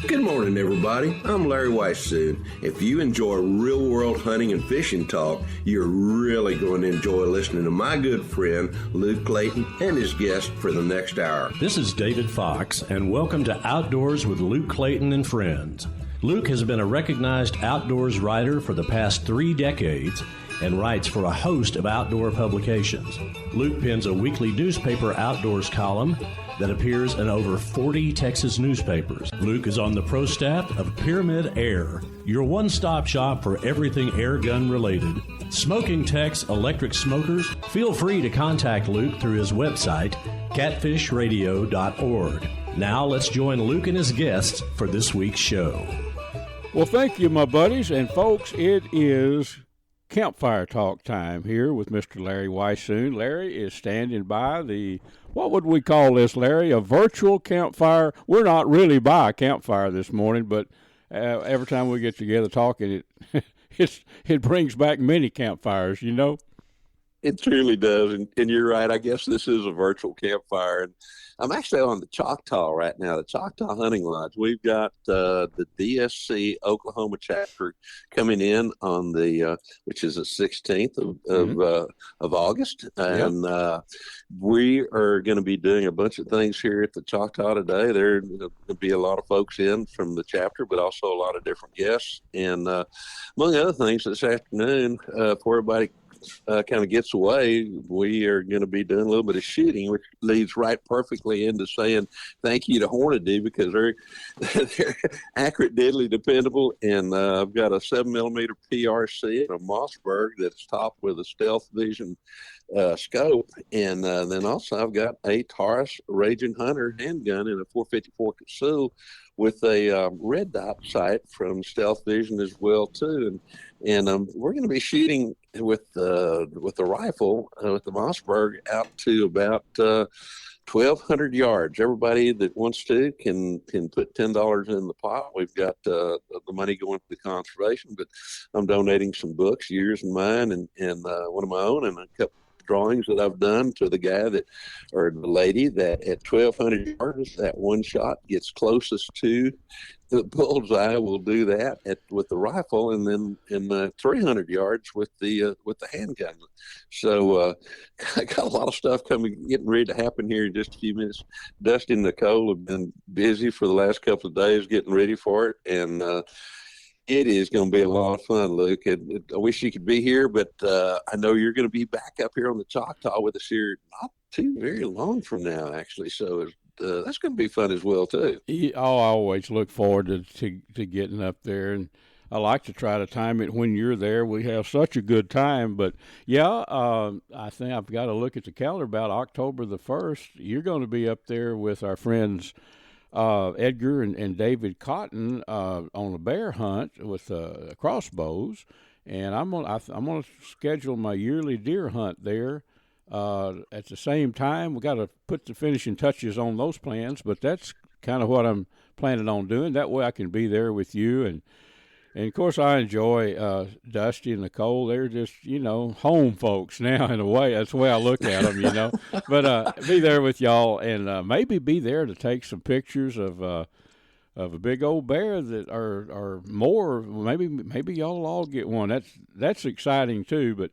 Good morning, everybody. I'm Larry Weishuhn. If you enjoy real-world hunting and fishing talk, you're really going to enjoy listening to my good friend, Luke Clayton, and his guest for the next hour. This is David Fox, and welcome to Outdoors with Luke Clayton and Friends. Luke has been a recognized outdoors writer for the past 3 decades and writes for a host of outdoor publications. Luke pens a weekly newspaper outdoors column that appears in over 40 Texas newspapers. Luke is on the pro staff of Pyramid Air, your one-stop shop for everything air gun related. Smoking techs, electric smokers, feel free to contact Luke through his website, catfishradio.org. Now let's join Luke and his guests for this week's show. Well, thank you, my buddies. And folks, it is Campfire Talk time here with Mr. Larry Weishuhn. Larry is standing by what would we call this, Larry? A virtual campfire. We're not really by a campfire this morning, but every time we get together talking, it brings back many campfires, you know? It truly does, and you're right. I guess this is a virtual campfire. And I'm actually on the Choctaw right now, the Choctaw Hunting Lodge. We've got the DSC Oklahoma chapter coming in on the which is the 16th of August, and we are going to be doing a bunch of things here at the Choctaw today. There will be a lot of folks in from the chapter, but also a lot of different guests. And among other things, this afternoon, for everybody kind of gets away, we are going to be doing a little bit of shooting, which leads right perfectly into saying thank you to Hornady, because they're accurate, deadly, dependable. And I've got a 7mm PRC and a Mossberg that's topped with a Stealth Vision scope, and then also I've got a Taurus Raging Hunter handgun and a 454 Casull with a red dot sight from Stealth Vision as well too. And we're going to be shooting with the rifle with the Mossberg out to about 1,200 yards. Everybody that wants to can put $10 in the pot. We've got the money going to the conservation, but I'm donating some books, yours and mine, and one of my own, and a couple drawings that I've done to the guy that, or the lady that at 1,200 yards, that one shot gets closest to the bullseye will do that with the rifle, and then in 300 yards with the handgun. So I got a lot of stuff getting ready to happen here in just a few minutes. Dusty and Nicole have been busy for the last couple of days getting ready for it, and it is going to be a lot of fun, Luke. I wish you could be here, but I know you're going to be back up here on the Choctaw with us here not too very long from now, actually. So that's going to be fun as well, too. I always look forward to getting up there, and I like to try to time it when you're there. We have such a good time. But, I think I've got to look at the calendar about October the 1st. You're going to be up there with our friends Edgar and David Cotton on a bear hunt with crossbows, and I'm gonna schedule my yearly deer hunt there at the same time. We got to put the finishing touches on those plans, but that's kind of what I'm planning on doing. That way I can be there with you, and of course I enjoy Dusty and Nicole. They're just, home folks now in a way. That's the way I look at them, But be there with y'all, and maybe be there to take some pictures of a big old bear that are more. Maybe y'all will all get one. That's exciting too. But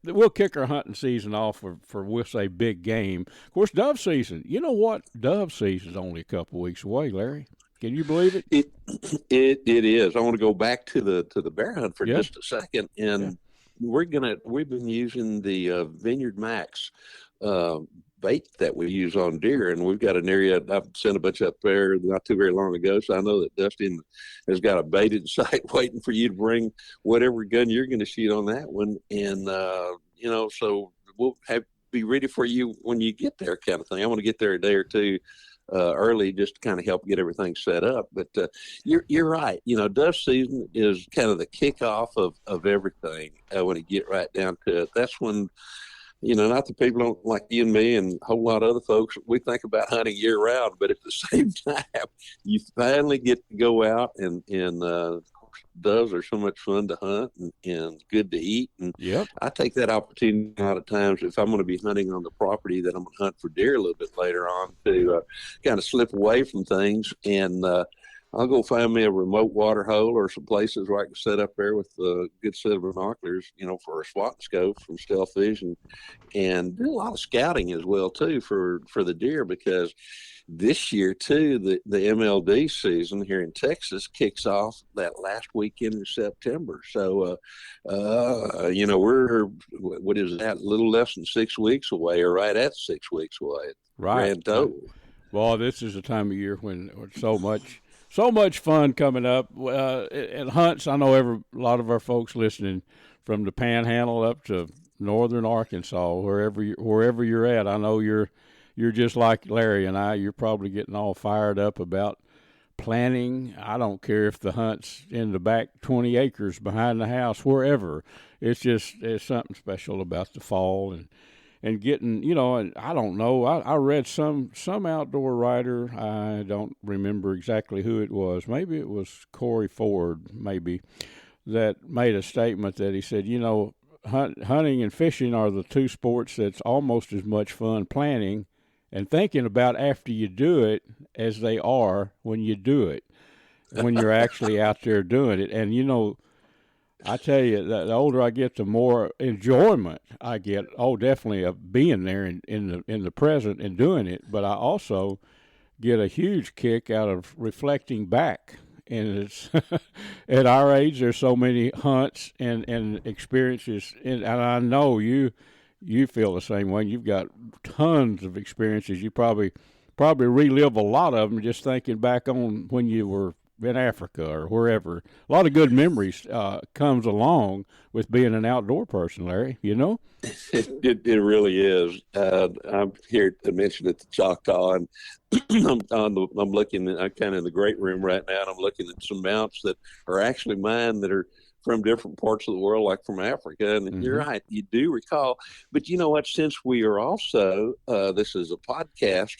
we'll kick our hunting season off for we'll say big game. Of course, dove season. You know what? Dove season's only a couple weeks away, Larry. Can you believe it? It is. I want to go back to the bear hunt for just a second, and we've been using the Vineyard Max bait that we use on deer, and we've got an area. I've sent a bunch up there not too very long ago, so I know that Dusty has got a baited sight waiting for you to bring whatever gun you're going to shoot on that one, and so we'll be ready for you when you get there, kind of thing. I want to get there a day or two early just to kind of help get everything set up. But you're right. Dove season is kind of the kickoff of everything when you get right down to it. That's when, not the people don't like you and me and a whole lot of other folks, we think about hunting year round, but at the same time, you finally get to go out and of course, doves are so much fun to hunt and good to eat. And Yep. I take that opportunity a lot of times if I'm going to be hunting on the property that I'm going to hunt for deer a little bit later on to kind of slip away from things. And I'll go find me a remote water hole or some places where I can sit up there with a good set of binoculars, for a SWAT scope from Stealth Vision, and do a lot of scouting as well too for the deer, because this year too the MLD season here in Texas kicks off that last weekend in September. So we're, what is that, a little less than 6 weeks away, or right at 6 weeks away. Right. Grand total. Well, this is a time of year when so much fun coming up. At hunts, I know a lot of our folks listening from the Panhandle up to northern Arkansas, wherever you're at. I know you're just like Larry and I. You're probably getting all fired up about planning. I don't care if the hunt's in the back 20 acres behind the house, wherever. It's something special about the fall and getting, and I don't know. I read some outdoor writer. I don't remember exactly who it was. Maybe it was Corey Ford, maybe, that made a statement that he said, hunting and fishing are the two sports that's almost as much fun planning and thinking about after you do it as they are when you do it, when you're actually out there doing it. And, I tell you, the older I get, the more enjoyment I get. Oh, definitely of being there in the present and doing it. But I also get a huge kick out of reflecting back. And it's at our age, there's so many hunts and experiences, and I know you feel the same way. You've got tons of experiences. You probably relive a lot of them just thinking back on when you were in Africa or wherever. A lot of good memories comes along with being an outdoor person, Larry, It really is. I'm here to mention it, the Choctaw, and I'm looking. I'm kind of in the great room right now, and I'm looking at some mounts that are actually mine that are from different parts of the world, like from Africa. And you're right, you do recall. But you know what? Since we are also this is a podcast,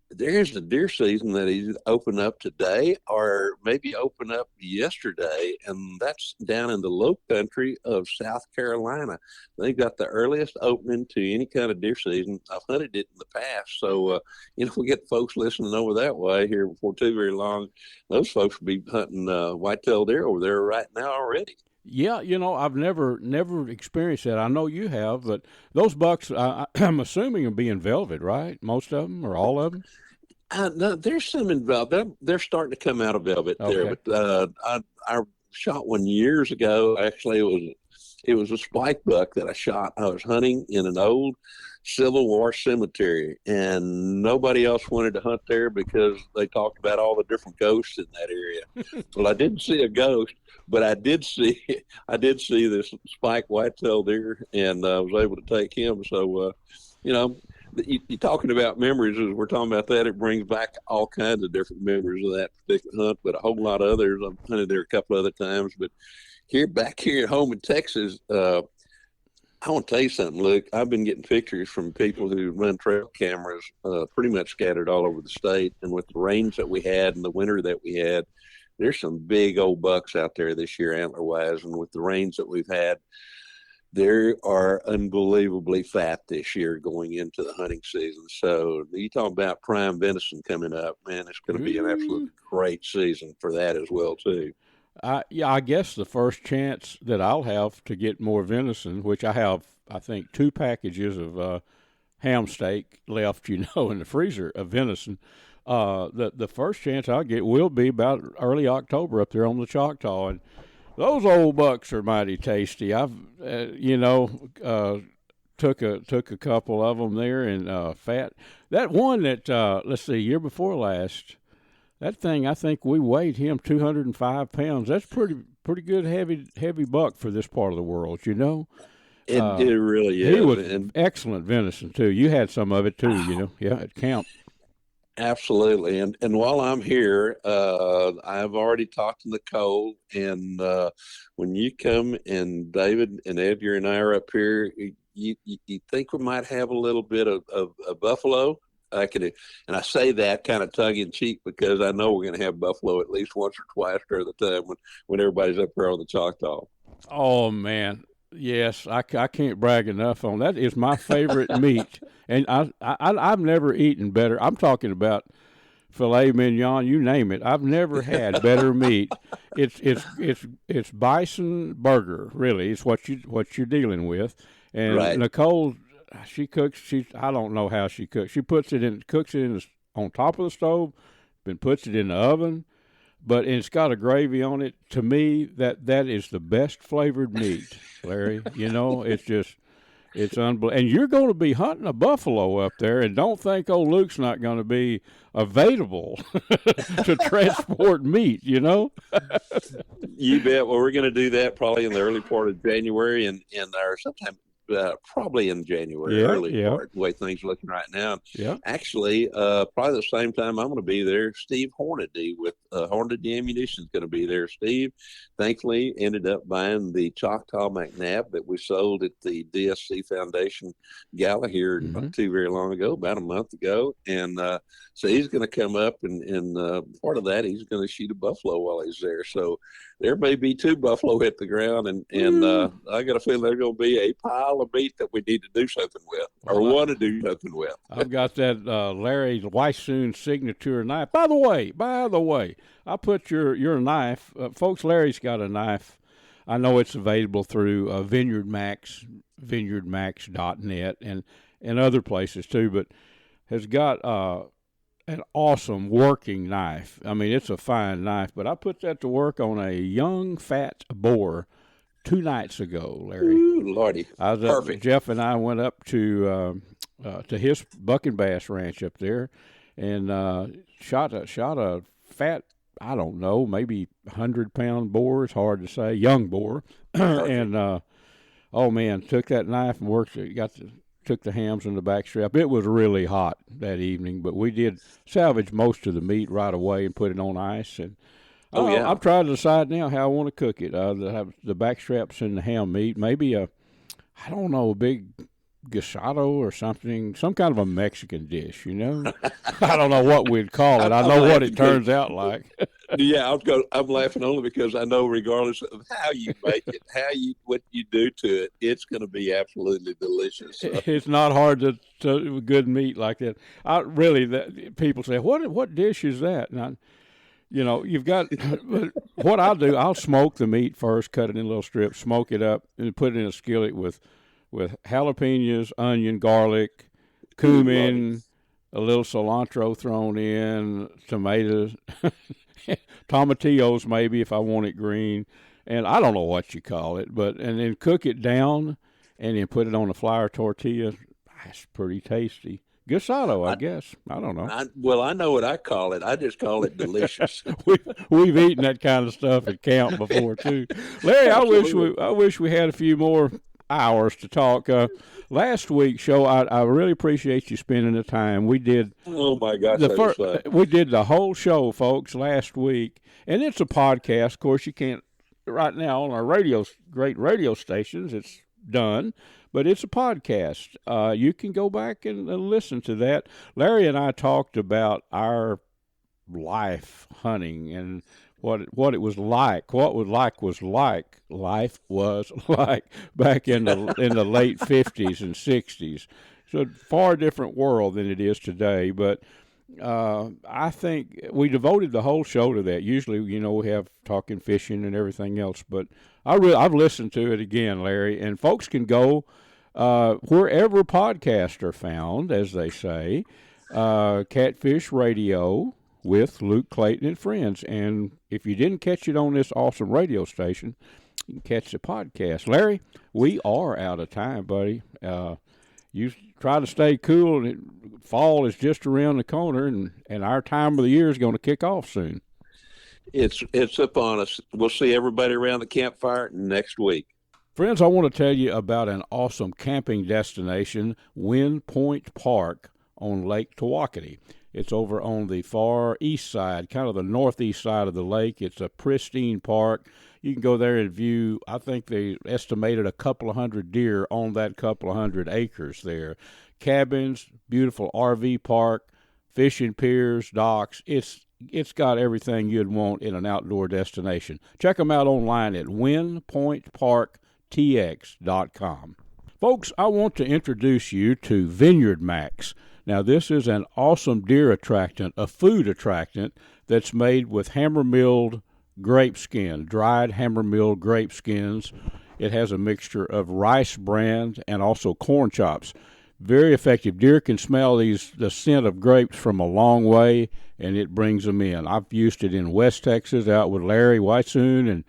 there's a deer season that is open up today or maybe open up yesterday, and that's down in the low country of South Carolina. They've got the earliest opening to any kind of deer season. I've hunted it in the past, so we get folks listening over that way here before too very long. Those folks will be hunting whitetail deer over there right now already. Yeah, I've never experienced that. I know you have, but those bucks, I'm assuming, are being velvet, right? Most of them or all of them? No, there's some in velvet. They're starting to come out of velvet there. But I shot one years ago. Actually, it was a spike buck that I shot. I was hunting in an old Civil War cemetery, and nobody else wanted to hunt there because they talked about all the different ghosts in that area. Well, I didn't see a ghost, but I did see this spike whitetail deer, and I was able to take him. So, you're talking about memories. As we're talking about that, it brings back all kinds of different memories of that particular hunt, but a whole lot of others. I've hunted there a couple other times, but back here at home in Texas, I want to tell you something, Luke. I've been getting pictures from people who run trail cameras pretty much scattered all over the state. And with the rains that we had and the winter that we had, there's some big old bucks out there this year antler-wise. And with the rains that we've had, they are unbelievably fat this year going into the hunting season. So you talk about prime venison coming up, man, it's going to be an absolute great season for that as well, too. I guess the first chance that I'll have to get more venison, which I have, I think, 2 packages of ham steak left, in the freezer of venison. The first chance I'll get will be about early October up there on the Choctaw, and those old bucks are mighty tasty. I've, took a couple of them there, and fat. That one that let's see, year before last. That thing, I think we weighed him 205 pounds. That's pretty good heavy buck for this part of the world, It really is. He was excellent venison, too. You had some of it, too, Yeah, at camp. Absolutely. And while I'm here, I've already talked to Nicole, and when you come and David and Edgar and I are up here, you think we might have a little bit of buffalo? and I say that kind of tongue in cheek because I know we're going to have buffalo at least once or twice during the time when everybody's up here on the Choctaw. Oh man, yes, I can't brag enough on that. Is my favorite meat, and I've never eaten better. I'm talking about filet mignon, you name it. I've never had better meat. It's bison burger, really. It's what you're dealing with. And Right. Nicole, she cooks. I don't know how she cooks. She cooks it on top of the stove, then puts it in the oven. But it's got a gravy on it. To me, that is the best flavored meat, Larry. It's unbelievable. And you're going to be hunting a buffalo up there, and don't think old Luke's not going to be available to transport meat, You bet. Well, we're going to do that probably in the early part of January and sometime probably in January, early part, the way things are looking right now. Yeah. Actually, probably the same time I'm going to be there, Steve Hornady with Hornady Ammunition is going to be there. Steve, thankfully, ended up buying the Choctaw McNabb that we sold at the DSC Foundation Gala here not too very long ago, about a month ago. And so he's going to come up and part of that, he's going to shoot a buffalo while he's there. So there may be 2 buffalo hit the ground, and I got a feeling there's going to be a pile of meat that we need to do something with or want to do something with. I've got that Larry Weishuhn signature knife. By the way, I put your knife, folks. Larry's got a knife. I know it's available through Vineyard Max, vineyardmax.net, and other places too. But has got an awesome working knife. I mean, it's a fine knife. But I put that to work on a young fat boar 2 nights ago, Larry. Ooh, Lordy. Perfect. Jeff and I went up to his buck and bass ranch up there and shot a fat, I don't know, maybe 100-pound boar. It's hard to say, young boar. And oh man, took that knife and worked it. Took the hams and the back strap. It was really hot that evening, but we did salvage most of the meat right away and put it on ice. And I'm trying to decide now how I want to cook it. Have the back straps and the ham meat, maybe a big guisado or something, some kind of a Mexican dish, I don't know what we'd call it. I know what it turns out like. Yeah, I'm laughing only because I know regardless of how you make it, what you do to it, it's going to be absolutely delicious. So. It's not hard to good meat like that. People say, what dish is that? And you've got what I'll do. I'll smoke the meat first, cut it in little strips, smoke it up, and put it in a skillet with jalapenos, onion, garlic, cumin, a little cilantro thrown in, tomatoes, tomatillos maybe if I want it green, and I don't know what you call it, and then cook it down, and then put it on a flour tortilla. That's pretty tasty. Guisado, I guess. I don't know. I know what I call it. I just call it delicious. We've eaten that kind of stuff at camp before too, Larry. I wish we had a few more hours to talk. Last week's show, I really appreciate you spending the time. We did. Oh my gosh, we did the whole show, folks, last week, and it's a podcast. Of course, you can't right now on our great radio stations. It's done, but it's a podcast. You can go back and listen to that. Larry and I talked about our life hunting and what it was like. Life was like back in the late 50s and 60s. So far different world than it is today. But I think we devoted the whole show to that. Usually, we have talking fishing and everything else. But I've listened to it again, Larry, and folks can go wherever podcasts are found, as they say. Catfish Radio with Luke Clayton and friends. And if you didn't catch it on this awesome radio station, you can catch the podcast. Larry, we are out of time, buddy. You try to stay cool, and fall is just around the corner, and our time of the year is going to kick off soon. It's upon us. We'll see everybody around the campfire next week. Friends, I want to tell you about an awesome camping destination, Wind Point Park on Lake Tawakoni. It's over on the far east side, kind of the northeast side of the lake. It's a pristine park. You can go there and view, I think they estimated a couple of hundred deer on that couple of hundred acres there. cabins, beautiful RV park, fishing piers, docks. It's got everything you'd want in an outdoor destination. Check them out online at windpointparktx.com. Folks, I want to introduce you to Vineyard Max. Now, this is an awesome deer attractant, a food attractant that's made with hammer-milled grape skin, dried hammer-milled grape skins. It has a mixture of rice bran and also corn chops. Very effective. Deer can smell the scent of grapes from a long way, and it brings them in. I've used it in West Texas out with Larry Weishuhn, and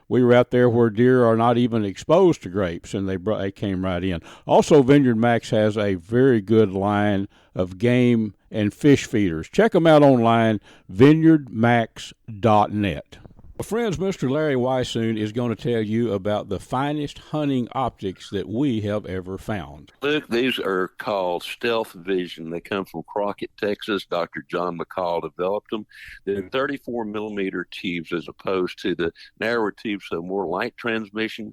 we were out there where deer are not even exposed to grapes, and they came right in. Also, Vineyard Max has a very good line of game and fish feeders. Check them out online, vineyardmax.net. Well, friends, Mr. Larry Weishuhn is going to tell you about the finest hunting optics that we have ever found. Luke, these are called Stealth Vision. They come from Crockett, Texas. Dr. John McCall developed them. They're 34 millimeter tubes as opposed to the narrower tubes, so more light transmission.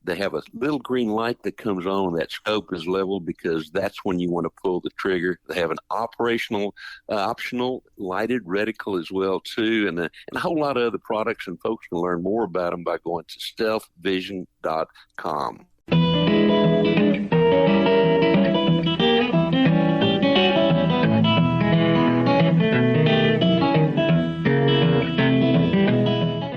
They have a little green light that comes on. That scope is leveled because that's when you want to pull the trigger. They have an optional lighted reticle as well too, and a whole lot of other products. And folks can learn more about them by going to stealthvision.com.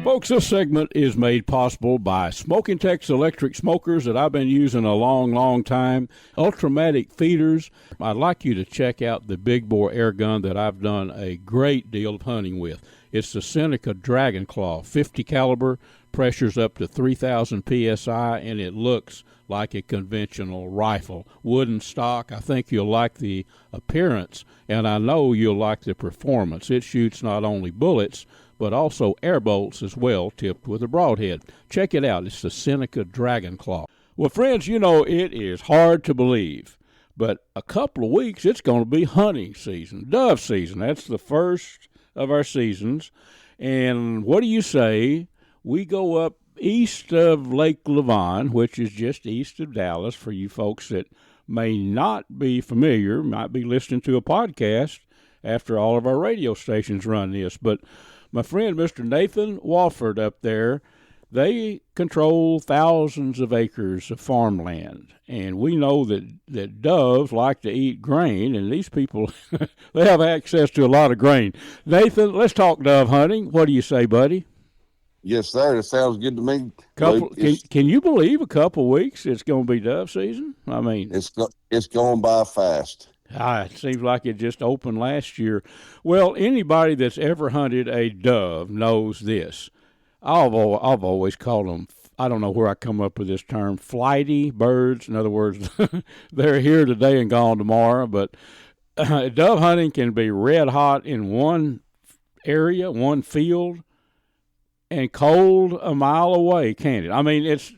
Folks, this segment is made possible by Smoking Tex electric smokers that I've been using a long, long time. Ultramatic feeders. I'd like you to check out the big bore air gun that I've done a great deal of hunting with. It's the Seneca Dragon Claw, 50 caliber, pressures up to 3,000 psi, and it looks like a conventional rifle. Wooden stock. I think you'll like the appearance, and I know you'll like the performance. It shoots not only bullets, but also air bolts as well, tipped with a broadhead. Check it out. It's the Seneca Dragon Claw. Well, friends, you know, it is hard to believe, but a couple of weeks, it's going to be hunting season, dove season. That's the first of our seasons. And what do you say we go up east of Lake Levon, which is just east of Dallas, for you folks that may not be familiar, might be listening to a podcast after all of our radio stations run this, but my friend, Mr. Nathan Wafford up there, they control thousands of acres of farmland. And we know that doves like to eat grain, and these people, they have access to a lot of grain. Nathan, let's talk dove hunting. What do you say, buddy? Yes, sir. That sounds good to me. Can you believe a couple weeks it's going to be dove season? I mean, it's going by fast. It seems like it just opened last year. Well, anybody that's ever hunted a dove knows this. I've always called them, I don't know where I come up with this term, flighty birds. In other words, they're here today and gone tomorrow. But dove hunting can be red hot in one area, one field, and cold a mile away, can't it? I mean, it's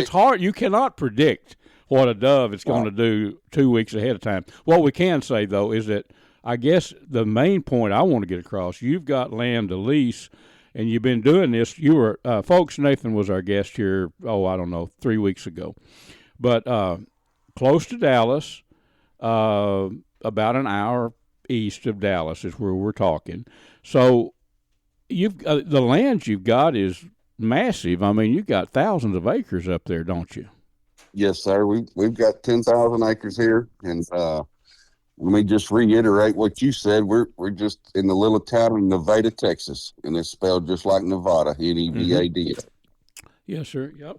hard. You cannot predict what a dove is going to do 2 weeks ahead of time. What we can say, though, is that I guess the main point I want to get across, you've got land to lease, and you've been doing this. You were, folks, Nathan was our guest here, 3 weeks ago. But close to Dallas, about an hour east of Dallas is where we're talking. So the land you've got is massive. I mean, you've got thousands of acres up there, don't you? Yes, sir. We've got 10,000 acres here, and let me just reiterate what you said. We're just in the little town of Nevada, Texas, and it's spelled just like Nevada, Nevada. Yes, sir. Yep.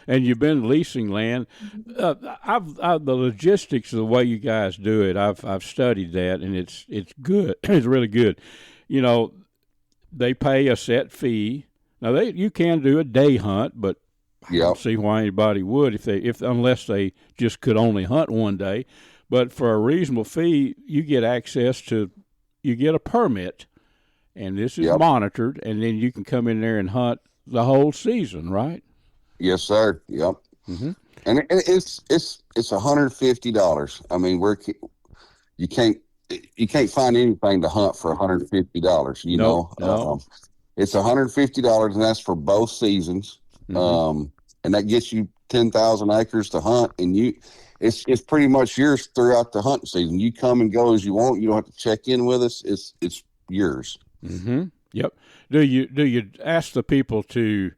And you've been leasing land. The logistics of the way you guys do it, I've studied that, and it's good. It's really good. You know, they pay a set fee. Now you can do a day hunt, but I don't see why anybody would unless they just could only hunt one day. But for a reasonable fee, you get a permit, and this is monitored, and then you can come in there and hunt the whole season, right? Yes, sir. Yep. Mm-hmm. And it's $150. I mean, you can't find anything to hunt for $150. No. It's $150, and that's for both seasons. Mm-hmm. And that gets you 10,000 acres to hunt, and it's pretty much yours throughout the hunting season. You come and go as you want. You don't have to check in with us. It's yours. Mm-hmm. Yep. Do you ask the people to,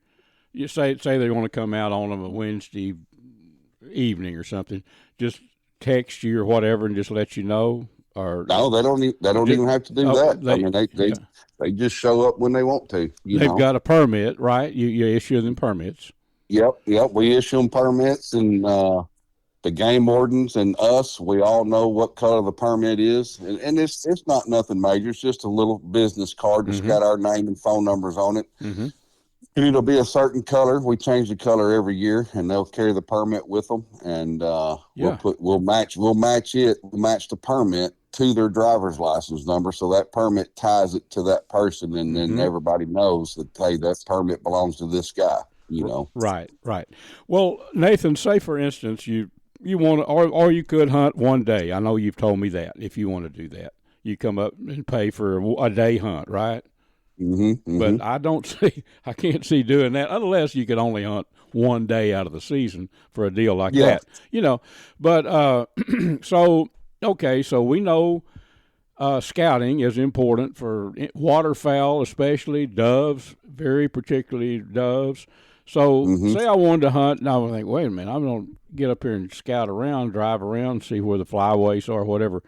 you say they want to come out on a Wednesday evening or something, just text you or whatever and just let you know? Or no, they don't even have to do that. I mean, they just show up when they want to. They've got a permit, right? You issue them permits. Yep. We issue them permits, and the game wardens and us, we all know what color the permit is, and it's not nothing major. It's just a little business card that's got our name and phone numbers on it. Mm-hmm. And it'll be a certain color. We change the color every year, and they'll carry the permit with them, and we'll match the permit to their driver's license number, so that permit ties it to that person, and then everybody knows that, hey, that permit belongs to this guy. Right. Well, Nathan, say for instance you want to, or you could hunt one day. I know you've told me that if you want to do that, you come up and pay for a day hunt, right? Mm-hmm. But I can't see doing that unless you could only hunt one day out of the season for a deal like that, But so we know scouting is important for waterfowl, especially doves, very particularly doves. So say I wanted to hunt, and I would think, wait a minute, I'm going to get up here and scout around, drive around, see where the flyways are, whatever.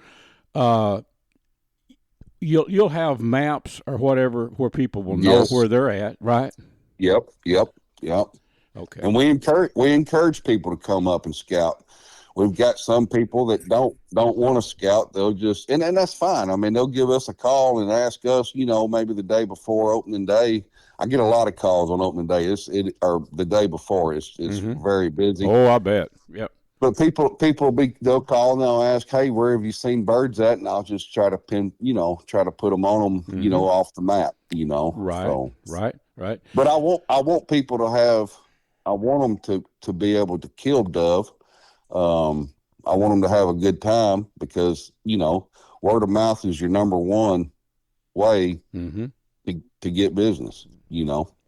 You'll have maps or whatever where people will know where they're at, right? Yep. Okay. And we encourage people to come up and scout. We've got some people that don't want to scout. They'll just and that's fine. I mean, they'll give us a call and ask us, maybe the day before opening day. I get a lot of calls on opening day. Or the day before. It's very busy. Oh, I bet. Yep. But they'll call and they'll ask, hey, where have you seen birds at? And I'll just try to try to put them on them, off the map, Right. So, Right. But I want people I want them to be able to kill dove. I want them to have a good time because, word of mouth is your number one way to get business,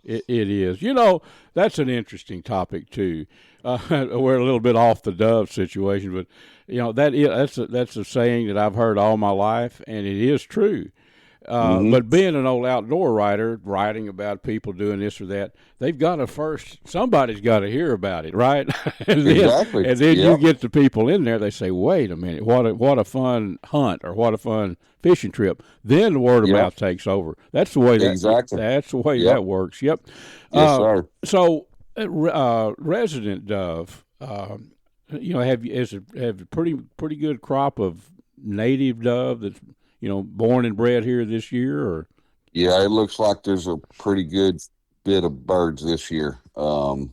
It is. That's an interesting topic too. We're a little bit off the dove situation, but that's a saying that I've heard all my life, and it is true. But being an old outdoor writer, writing about people doing this or that, somebody's got to hear about it, right? And then you get the people in there, they say, wait a minute, what a fun hunt or what a fun fishing trip. Then the word of mouth takes over. That's the way that works. Yep. Yes, sir. So resident dove, have a pretty good crop of native dove that's born and bred here this year, or? Yeah, it looks like there's a pretty good bit of birds this year. And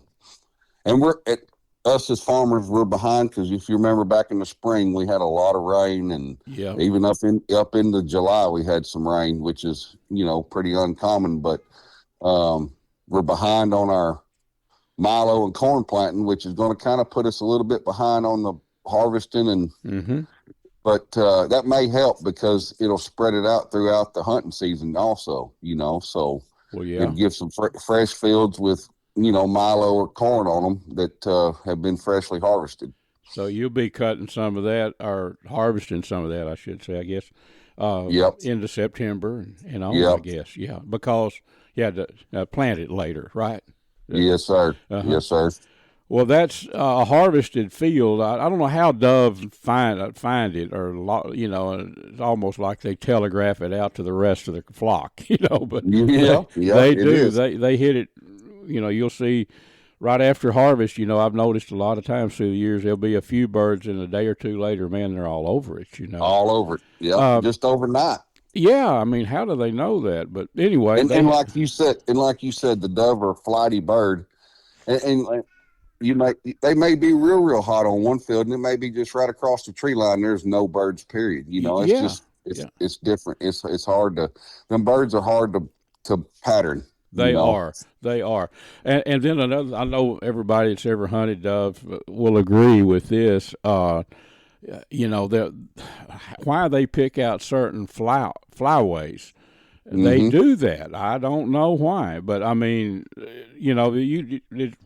us as farmers, we're behind because if you remember back in the spring, we had a lot of rain, and even up into July, we had some rain, which is, pretty uncommon, but we're behind on our milo and corn planting, which is going to kind of put us a little bit behind on the harvesting and but that may help because it'll spread it out throughout the hunting season also, so it'll give some fresh fields with, milo or corn on them that have been freshly harvested. So you'll be cutting some of that or harvesting some of that, I should say, I guess, into September and on, I guess. Yeah, because you had to plant it later, right? Yes, sir. Yes, sir. Well, that's a harvested field. I don't know how doves find it, or it's almost like they telegraph it out to the rest of the flock, But they do. They hit it. You'll see right after harvest. I've noticed a lot of times through the years there'll be a few birds, and a day or two later, man, they're all over it. All over it. Yeah, just overnight. Yeah, I mean, how do they know that? But anyway, and like you said, the dove are a flighty bird, and they may be real hot on one field, and it may be just right across the tree line. There's no birds, period. It's different. It's hard them birds are hard to pattern. They are. And then another, I know everybody that's ever hunted doves will agree with this. Why they pick out certain flyways. They do that. I don't know why, but I mean,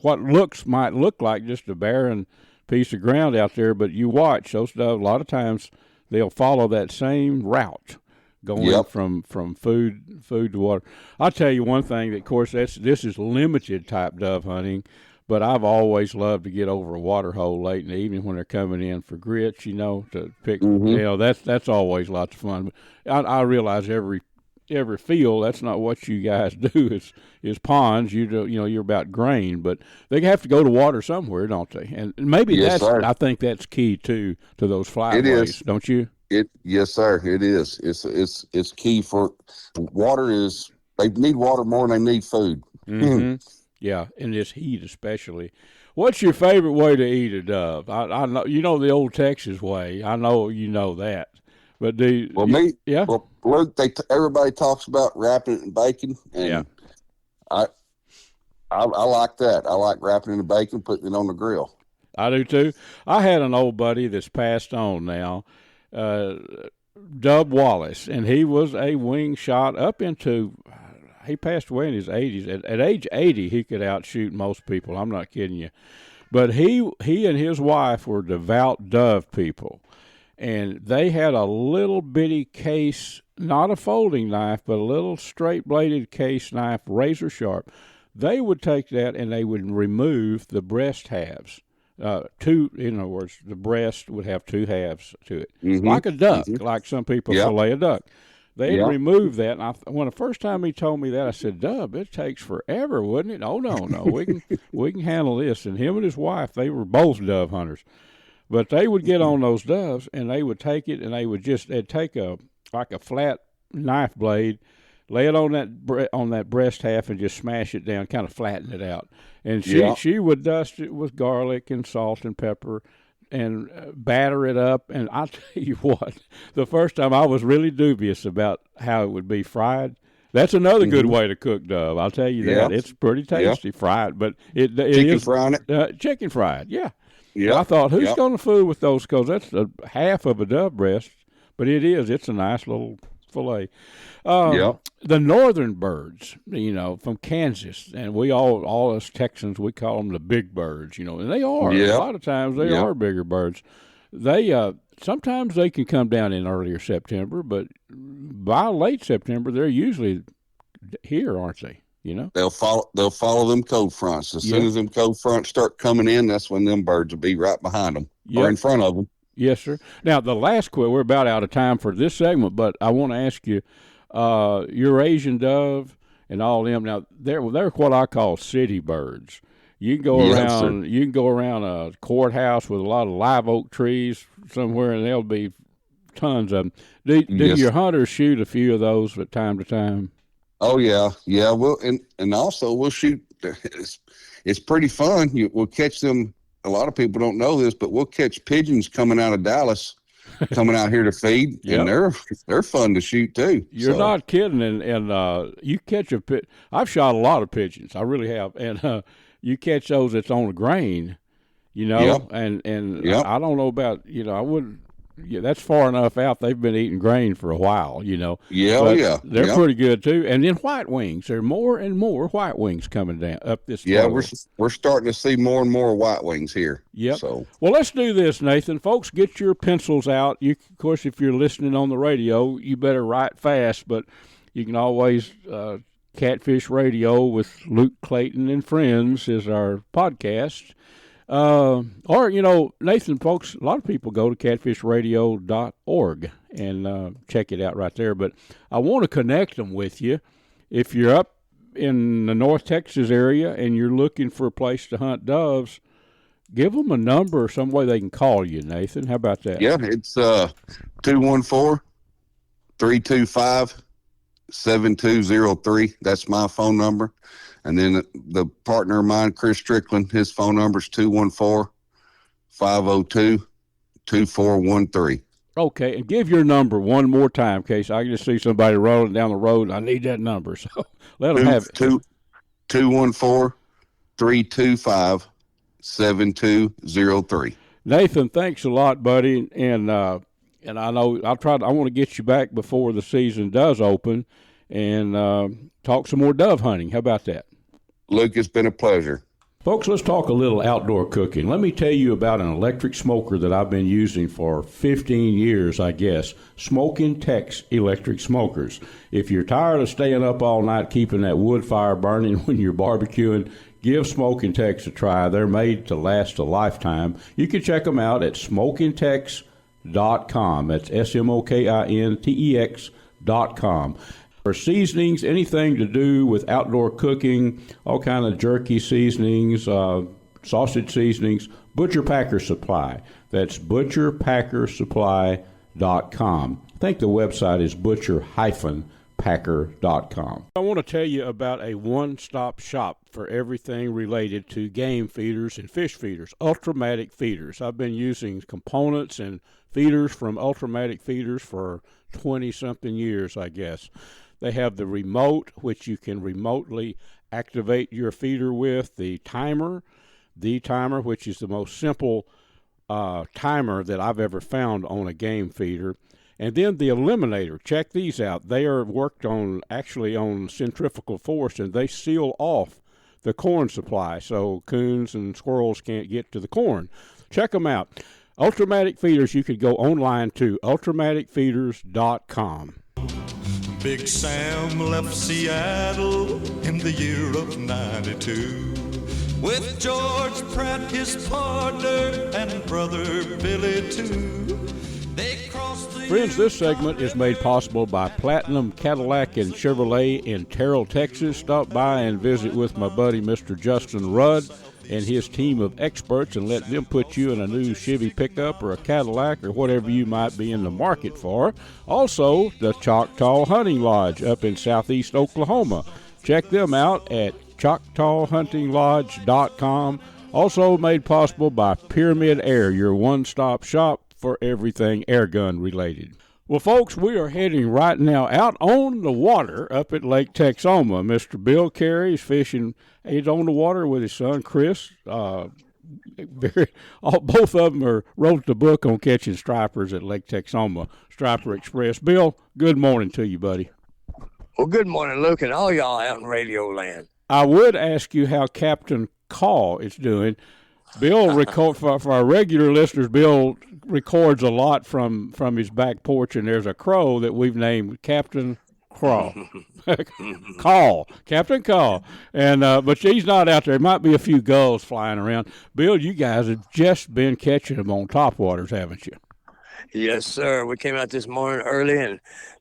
what might look like just a barren piece of ground out there, but you watch those doves. A lot of times they'll follow that same route, going from food to water. I'll tell you one thing. That, of course, this is limited type dove hunting, but I've always loved to get over a water hole late in the evening when they're coming in for grits. To pick. That's always lots of fun. But I realize every field, that's not what you guys do. Is ponds. You're about grain, but they have to go to water somewhere, don't they? And maybe I think that's key to those flyways, don't you? Yes, sir. It is. It's key for water. They need water more than they need food. Mm-hmm. Yeah, in this heat especially. What's your favorite way to eat a dove? I know the old Texas way. I know you know that. But Well, Luke, everybody talks about wrapping it in bacon, and I like that. I like wrapping it in bacon, putting it on the grill. I do too. I had an old buddy that's passed on now, Dub Wallace, and he was a wing shot up into. He passed away in his 80s. At age 80, he could outshoot most people. I'm not kidding you. But he and his wife were devout dove people. And they had a little bitty case, not a folding knife, but a little straight-bladed case knife, razor sharp. They would take that and they would remove the breast halves. In other words, the breast would have two halves to it, like a duck, like some people fillet a duck. They'd remove that, and when the first time he told me that, I said, "Dub, it takes forever, wouldn't it?" "Oh, no, we can handle this." And him and his wife, they were both dove hunters, but they would get on those doves, and they would take it, and they'd take a flat knife blade, lay it on that breast half, and just smash it down, kind of flatten it out. And she would dust it with garlic and salt and pepper, and batter it up. And I'll tell you what, the first time I was really dubious about how it would be fried. That's another good way to cook dove. I'll tell you that. It's pretty tasty fried, but it is frying it. Chicken fried, yeah. I thought, who's going to fool with those? Because that's half of a dove breast, but it's a nice little fillet. The northern birds, from Kansas, and we all us Texans, we call them the big birds, and they are. A lot of times they are bigger birds. They sometimes they can come down in earlier September, but by late September they're usually here, aren't they? They'll follow them cold fronts. As soon as them cold fronts start coming in, that's when them birds will be right behind them or in front of them. Yes, sir. Now, the last we're about out of time for this segment, but I want to ask you, your Asian dove and all them. Now, they're what I call city birds. You can go around. You can go around a courthouse with a lot of live oak trees somewhere, and there'll be tons of them. Do your hunters shoot a few of those from time to time? Oh yeah. Well, and also we'll shoot. It's pretty fun. We'll catch them. A lot of people don't know this, but we'll catch pigeons coming out of Dallas, coming out here to feed, and they're fun to shoot too. You're not kidding, and you catch a I've shot a lot of pigeons, I really have, and you catch those that's on the grain, and I don't know about I wouldn't. Yeah, that's far enough out. They've been eating grain for a while, They're pretty good too. And then white wings. There are more and more white wings coming down up this. Yeah, we're starting to see more and more white wings here. Yep. So, well, let's do this, Nathan. Folks, get your pencils out. Of course, if you're listening on the radio, you better write fast. But you can always Catfish Radio with Luke Clayton and Friends is our podcast. Or, Nathan, folks, a lot of people go to catfishradio.org and check it out right there. But I want to connect them with you. If you're up in the North Texas area and you're looking for a place to hunt doves, give them a number or some way they can call you, Nathan. How about that? Yeah, it's 214-325-7203. That's my phone number. And then the partner of mine, Chris Strickland, his phone number is 214-502-2413. Okay, and give your number one more time, in case I can just see somebody rolling down the road and I need that number. So let them have it. 214-325-7203. Nathan, thanks a lot, buddy. And I know I want to get you back before the season does open and talk some more dove hunting. How about that? Luke, it's been a pleasure. Folks, let's talk a little outdoor cooking. Let me tell you about an electric smoker that I've been using for 15 years, I guess. Smoking Tex electric smokers. If you're tired of staying up all night keeping that wood fire burning when you're barbecuing, give Smoking Tex a try. They're made to last a lifetime. You can check them out at smokingtex.com. That's SMOKINTEX.com. For seasonings, anything to do with outdoor cooking, all kind of jerky seasonings, sausage seasonings, Butcher Packer Supply. That's butcherpackersupply.com. I think the website is butcher-packer.com. I want to tell you about a one-stop shop for everything related to game feeders and fish feeders, Ultramatic feeders. I've been using components and feeders from Ultramatic feeders for 20-something years, I guess. They have the remote, which you can remotely activate your feeder with, the timer, which is the most simple timer that I've ever found on a game feeder, and then the eliminator. Check these out. They are worked on actually on centrifugal force, and they seal off the corn supply so coons and squirrels can't get to the corn. Check them out. Ultramatic feeders, you could go online to ultramaticfeeders.com. Big Sam left Seattle in the year of 92 with George Pratt, his partner, and brother Billy too. They crossed the Friends, this segment is made possible by Platinum Cadillac and Chevrolet in Terrell, Texas. Stop by and visit with my buddy Mr. Justin Rudd and his team of experts and let them put you in a new Chevy pickup or a Cadillac or whatever you might be in the market for. Also, the Choctaw Hunting Lodge up in southeast Oklahoma. Check them out at ChoctawHuntingLodge.com. Also made possible by Pyramid Air, your one-stop shop for everything airgun related. Well, folks, we are heading right now out on the water up at Lake Texoma. Mr. Bill Carey is fishing. He's on the water with his son, Chris. Both of them wrote the book on catching stripers at Lake Texoma, Striper Express. Bill, good morning to you, buddy. Well, good morning, Luke, and all y'all out in radio land. I would ask you how Captain Caw is doing. Bill, for our regular listeners, Bill records a lot from his back porch, and there's a crow that we've named Captain Caw. Captain Caw. And but she's not out there. There might be a few gulls flying around. Bill, you guys have just been catching them on topwaters, haven't you? Yes, sir. We came out this morning early, and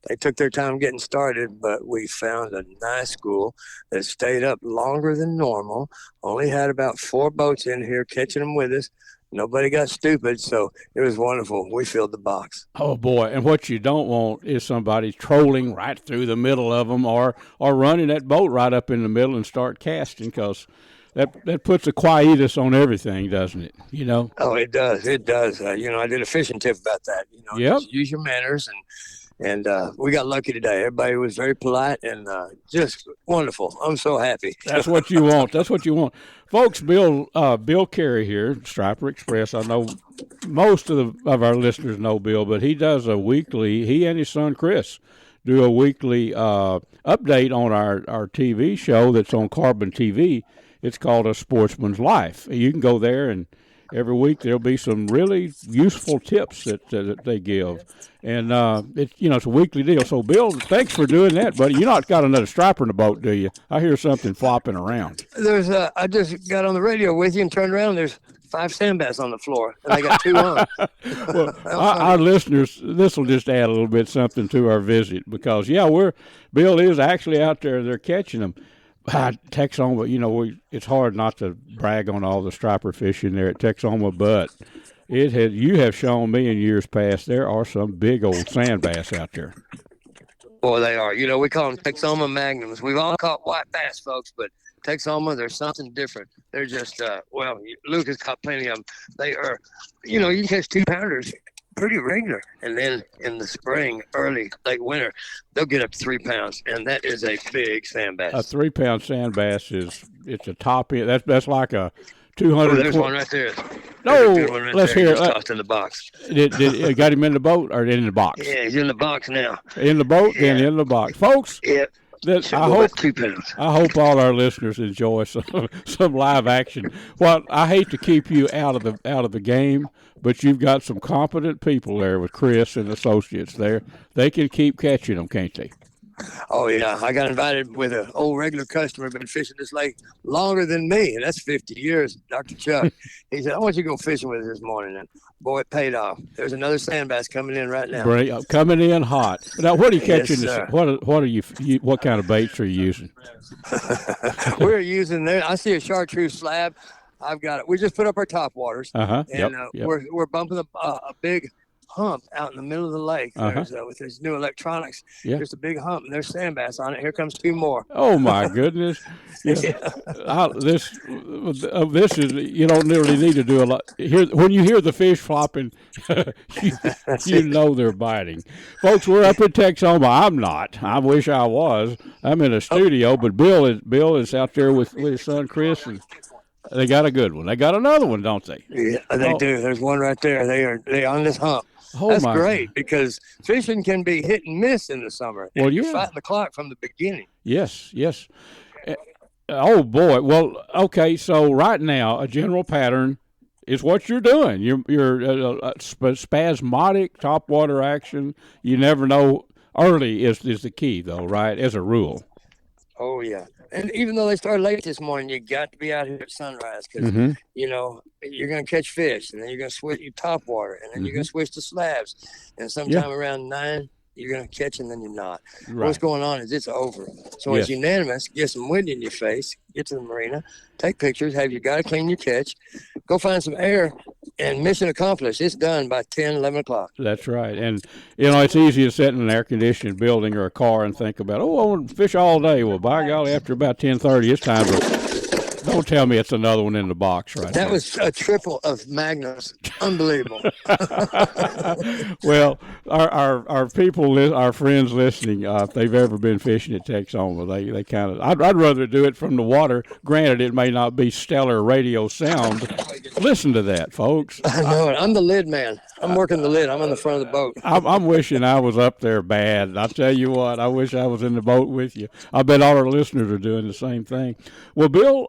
they took their time getting started, but we found a nice school that stayed up longer than normal, only had about 4 boats in here catching them with us. Nobody got stupid, so it was wonderful. We filled the box. Oh, boy. And what you don't want is somebody trolling right through the middle of them or running that boat right up in the middle and start casting, because that puts a quietus on everything, doesn't it? You know? Oh, it does. It does. I did a fishing tip about that. Yep. Just use your manners, and we got lucky today. Everybody was very polite and just wonderful. I'm so happy. That's what you want. That's what you want. Folks, Bill Carey here, Striper Express. I know most of our listeners know Bill, but he does he and his son Chris do a weekly update on our TV show that's on Carbon TV. It's called A Sportsman's Life. You can go there, and every week there'll be some really useful tips that they give. And it's a weekly deal. So, Bill, thanks for doing that, buddy. You not got another striper in the boat, do you? I hear something flopping around. I just got on the radio with you and turned around. There's 5 sand bass on the floor, and I got 2 on. Well, our listeners, this will just add a little bit something to our visit because, Bill is actually out there. They're catching them. Texoma, it's hard not to brag on all the striper fishing there at Texoma, but you have shown me in years past there are some big old sand bass out there. Boy, they are. We call them Texoma Magnums. We've all caught white bass, folks, but Texoma, there's something different. They're just, Luke has caught plenty of them. They are, you can catch 2-pounders pretty regular. And then in the spring, early, late winter, they'll get up to 3 pounds, and that is a big sand bass. A 3-pound sand bass it's a top end. That's like a 200. There's one right there. No, let's hear hear it. Tossed in the box. Did got him in the boat or in the box? Yeah, he's in the box now. In the boat, then in the box, folks. Yeah. I hope all our listeners enjoy some live action. Well, I hate to keep you out of the game, but you've got some competent people there with Chris and associates there. They can keep catching them, can't they? Oh, yeah. I got invited with an old regular customer, been fishing this lake longer than me, and that's 50 years, Dr. Chuck. He said, I want you to go fishing with us this morning. And, boy, it paid off. There's another sand bass coming in right now. Great. Coming in hot. Now, what are you catching? Yes, What kind of baits are you using? We're using there. I see a chartreuse slab. I've got it. We just put up our top waters. Uh-huh. And Yep. we're bumping a big hump out in the middle of the lake. With this new electronics, there's a big hump and there's sand bass on it. Here comes two more. Oh my goodness! This is, you don't really need to do a lot. When you hear the fish flopping, you know they're biting. Folks, we're up in Texoma. I'm not. I wish I was. I'm in a studio, but Bill is out there with his son Chris, and they got a good one. They got another one, don't they? Yeah, they do. There's one right there. They on this hump. That's great because fishing can be hit and miss in the summer. Well, you're fighting the clock from the beginning. Yes. Oh boy. Well, okay. So right now, a general pattern is what you're doing. You're spasmodic topwater action. You never know. Early is the key, though, right? As a rule. Oh yeah. And even though they started late this morning, you got to be out here at sunrise because, you know, you're going to catch fish, and then you're going to switch your top water, and then you're going to switch to slabs. And sometime around 9, you're going to catch, and then you're not. Right. What's going on is it's over. So it's unanimous. Get some wind in your face. Get to the marina. Take pictures. Have you got to clean your catch. Go find some air, and mission accomplished. It's done by 10, 11 o'clock. That's right. And, you know, it's easy to sit in an air-conditioned building or a car and think about, I want to fish all day. Well, by golly, after about 10:30, it's time to – don't tell me it's another one in the box right That there. was a triple of Magnus. Unbelievable. Well, our people, our friends listening, if they've ever been fishing at Texoma, they kind of, I'd rather do it from the water. Granted, it may not be stellar radio sound. Listen to that, folks. I know it. I'm the lid man. I'm working the lid. I'm on the front of the boat. I'm wishing I was up there bad. I'll tell you what, I wish I was in the boat with you. I bet all our listeners are doing the same thing. Well, Bill,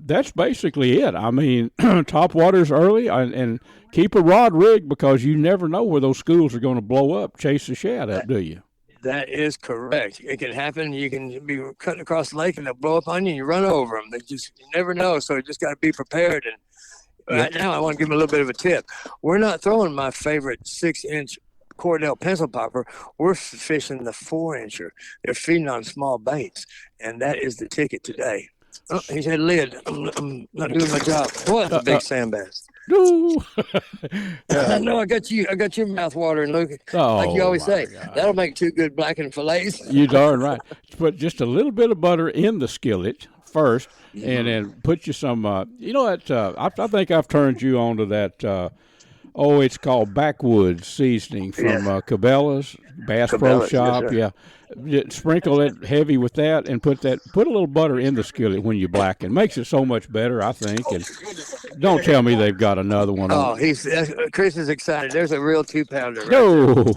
that's basically it. I mean, top water's early and keep a rod rigged because you never know where those schools are going to blow up, chase the shad up, do you? That is correct. It can happen. You can be cutting across the lake and they'll blow up on you and you run over them. You never know. So you just got to be prepared. And right now, I want to give them a little bit of a tip. We're not throwing my favorite 6-inch Cordell pencil popper. We're fishing the 4-incher. They're feeding on small baits, and that is the ticket today. Oh, he said lid. I'm not doing my job. Boy, that's a big sand bass. No. No, I got you. I got your mouth watering, Luke. Like you always say, that'll make 2 good blackened fillets. You darn right. Put just a little bit of butter in the skillet first, and then put you some. You know what? I think I've turned you on to that. It's called Backwoods seasoning from Cabela's Bass Pro Shop. Yes, sprinkle it heavy with that, and put a little butter in the skillet when you blacken. Makes it so much better, I think. And don't tell me they've got another one. Chris is excited. There's a real 2-pounder. Right No.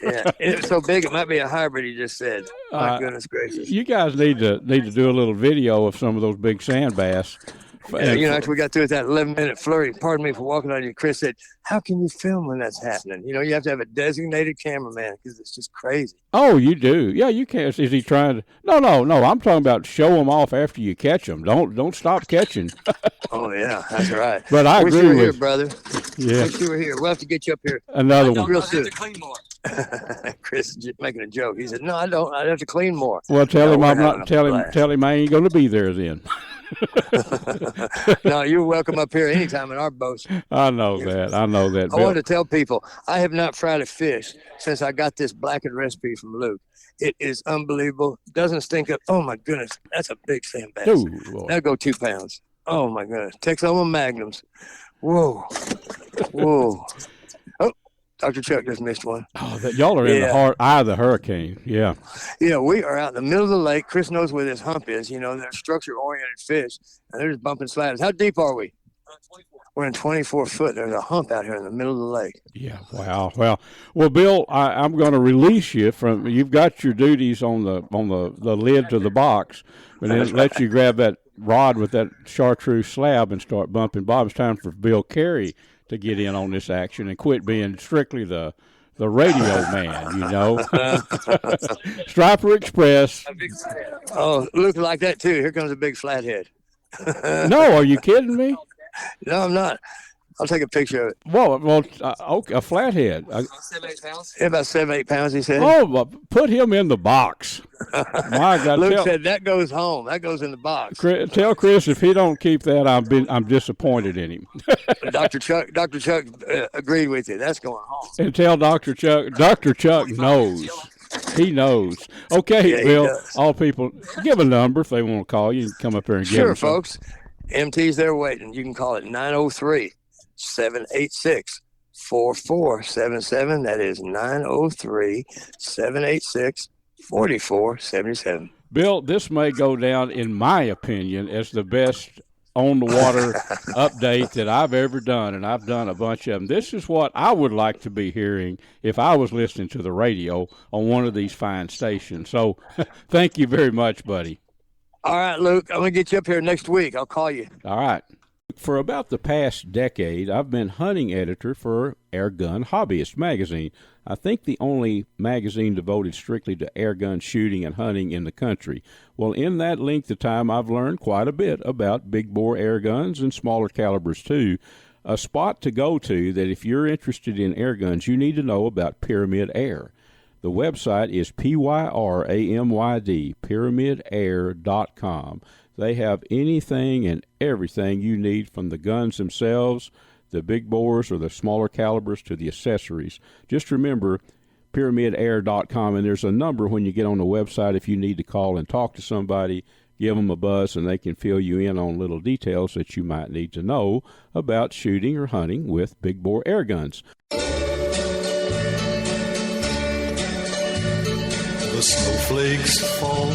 Yeah, it's so big it might be a hybrid. He just said, "My goodness gracious!" You guys need to do a little video of some of those big sand bass. After we got through with that 11-minute flurry, pardon me for walking on you, Chris said, how can you film when that's happening? You know, you have to have a designated cameraman because it's just crazy. Oh, you do? Yeah, you can't. Is he trying to? No. I'm talking about show them off after you catch them. Don't stop catching. Oh, yeah, that's right. But I agree you were with here, brother. Yeah. Wish you were here. We'll have to get you up here. Another one. Real soon. I have to clean more. Chris is just making a joke. He said, no, I don't. I'd have to clean more. Well, tell him I'm not. Tell him I ain't going to be there then. No, you're welcome up here anytime in our boats. I know that. I want to tell people I have not fried a fish since I got this blackened recipe from Luke. It is unbelievable. Doesn't stink up. Oh my goodness, that's a big sand bass. That'll go 2 pounds. Oh my goodness, Texoma Magnums. Whoa. Oh, Dr. Chuck just missed one. Oh, y'all are in the eye of the hurricane. Yeah. Yeah, we are out in the middle of the lake. Chris knows where this hump is. You know, they're structure-oriented fish, and they're just bumping slabs. How deep are we? we're in 24 foot. There's a hump out here in the middle of the lake. Yeah. Wow. Well, Bill, I'm going to release you from. You've got your duties on the lid to the box, but then let you grab that rod with that chartreuse slab and start bumping Bob. It's time for Bill Carey to get in on this action and quit being strictly the radio man, you know. Striper Express. Oh, looking like that too. Here comes a big flathead. No, are you kidding me? No, I'm not. I'll take a picture of it. Well, okay, a flathead. 7, 8 pounds? Yeah, about 7, 8 pounds, he said. Oh, well, put him in the box. My God, Luke said that goes home. That goes in the box. Tell Chris if he don't keep that, I'm disappointed in him. Dr. Chuck agreed with you. That's going home. And tell Dr. Chuck. Dr. Chuck knows. He knows. Okay, Yeah, Bill, all people, give a number if they want to call you and come up here and get them. Sure, folks. MT's there waiting. You can call it 903-786-4477. That is 903-786-4477. Bill, this may go down, in my opinion, as the best on-the-water update that I've ever done, and I've done a bunch of them. This is what I would like to be hearing if I was listening to the radio on one of these fine stations. So thank you very much, buddy. All right, Luke, I'm going to get you up here next week. I'll call you. All right. For about the past decade, I've been hunting editor for Air Gun Hobbyist magazine. I think the only magazine devoted strictly to air gun shooting and hunting in the country. Well, in that length of time, I've learned quite a bit about big bore air guns and smaller calibers too. A spot to go to that if you're interested in air guns, you need to know about Pyramid Air. The website is PYRAMYD, pyramidair.com. They have anything and everything you need, from the guns themselves, the big bores or the smaller calibers, to the accessories. Just remember pyramidair.com, and there's a number when you get on the website if you need to call and talk to somebody. Give them a buzz, and they can fill you in on little details that you might need to know about shooting or hunting with big bore air guns. The snowflakes fall